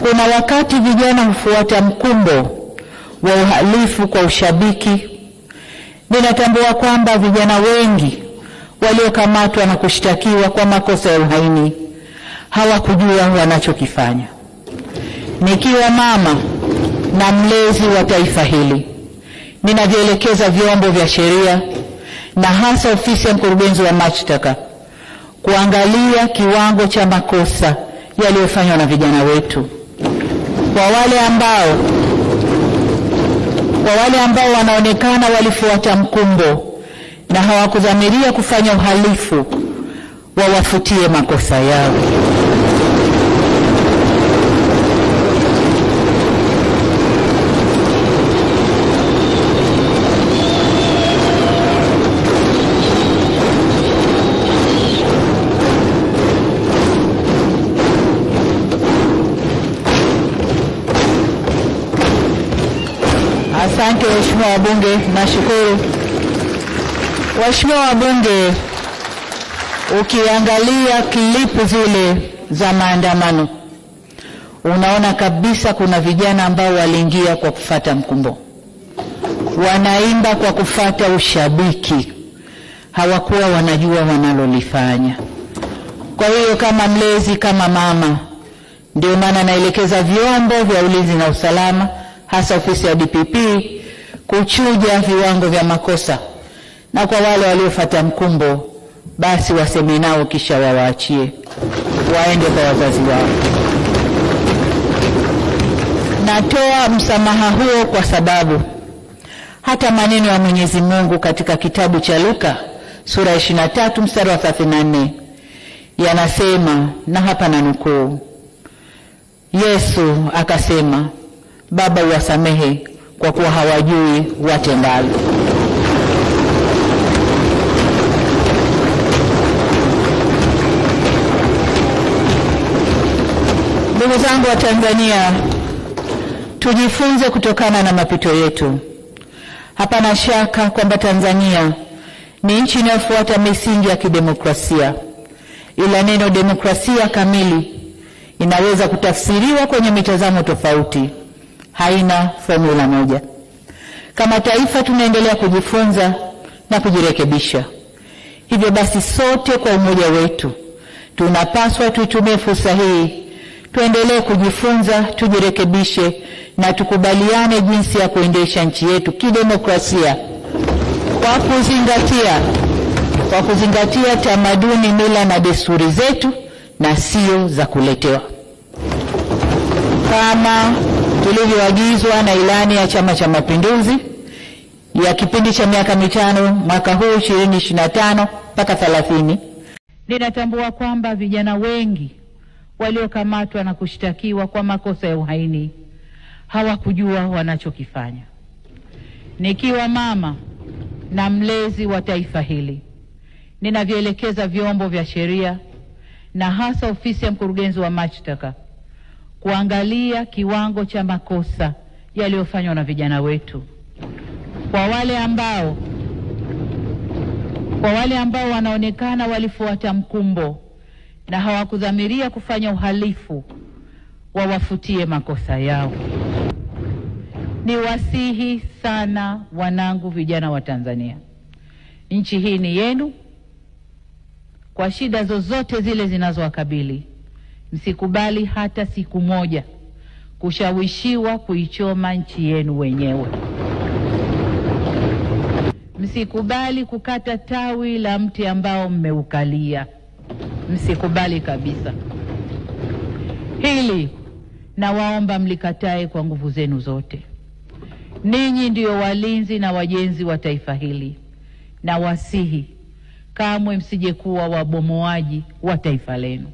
Kuna wakati vijana hufuata mkumbo wa uhalifu kwa ushabiki. Ninatambua kwamba vijana wengi waliokamatwa na kushtakiwa kwa makosa ya uhaini hawakujua wanachokifanya. Nikiwa mama na mlezi wa taifa hili, ninavyoelekeza vyombo vya sheria na hasa ofisi ya mkurugenzi wa mashtaka kuangalia kiwango cha makosa yaliyofanywa na vijana wetu. Kwa wale ambao wanaonekana walifuata mkumbo na hawakudhamiria kufanya uhalifu, wawafutie makosa yao. Asante waheshimiwa wabunge, nashukuru. Waheshimiwa wabunge, ukiangalia klipu zile za maandamano, unaona kabisa kuna vijana ambao waliingia kwa kufuata mkumbo. Wanaimba kwa kufuata ushabiki. Hawakuwa wanajua wanalolifanya. Kwa hiyo kama mlezi, kama mama, ndio maana naelekeza vyombo vya ulinzi na usalama, hasa ofisi ya DPP, kuchuja viwango vya makosa, na kwa wale waliofuata mkumbo basi waseme nao kisha wawaachie waende kwa wazazi wao. Natoa msamaha huo kwa sababu hata maneno ya Mwenyezi Mungu katika kitabu cha Luka sura 23 mstari wa 34 yanasema, na hapa nanukuu, Yesu akasema, Baba uwasamehe kwa kuwa hawajui watendalo. Ndugu zangu wa Tanzania, tujifunze kutokana na mapito yetu. Hapana shaka kwamba Tanzania ni nchi inayofuata misingi ya kidemokrasia, ila neno demokrasia kamili inaweza kutafsiriwa kwenye mitazamo tofauti. Haina formula moja. Kama taifa tunaendelea kujifunza na kujirekebisha. Hivyo basi sote kwa umoja wetu tunapaswa tuitumie fursa hii, tuendelee kujifunza, tujirekebishe na tukubaliane jinsi ya kuendesha nchi yetu kidemokrasia kwa kuzingatia tamaduni, mila na desturi zetu na sio za kuletewa. Kama tulivyoagizwa na ilani ya Chama cha Mapinduzi ya kipindi cha miaka 5 mwaka huu 2025 mpaka 30, ninatambua kwamba vijana wengi waliokamatwa na kushtakiwa kwa makosa ya uhaini hawakujua wanachokifanya. Nikiwa mama na mlezi wa taifa hili, ninavyoelekeza vyombo vya sheria na hasa ofisi ya mkurugenzi wa mashtaka kuangalia kiwango cha makosa yaliyofanywa na vijana wetu. Kwa wale ambao wanaonekana walifuata mkumbo na hawakudhamiria kufanya uhalifu, wawafutie makosa yao. Niwasihi sana wanangu vijana wa Tanzania, nchi hii ni yenu. Kwa shida zozote zile zinazowakabili, msikubali hata siku moja kushawishiwa kuichoma nchi yenu wenyewe. Msikubali kukata tawi la mti ambao mmeukalia. Msikubali kabisa. Hili nawaomba mlikatae kwa nguvu zenu zote. Ninyi ndio walinzi na wajenzi wa taifa hili, na wasihi kamwe msije kuwa wabomoaji wa taifa lenu.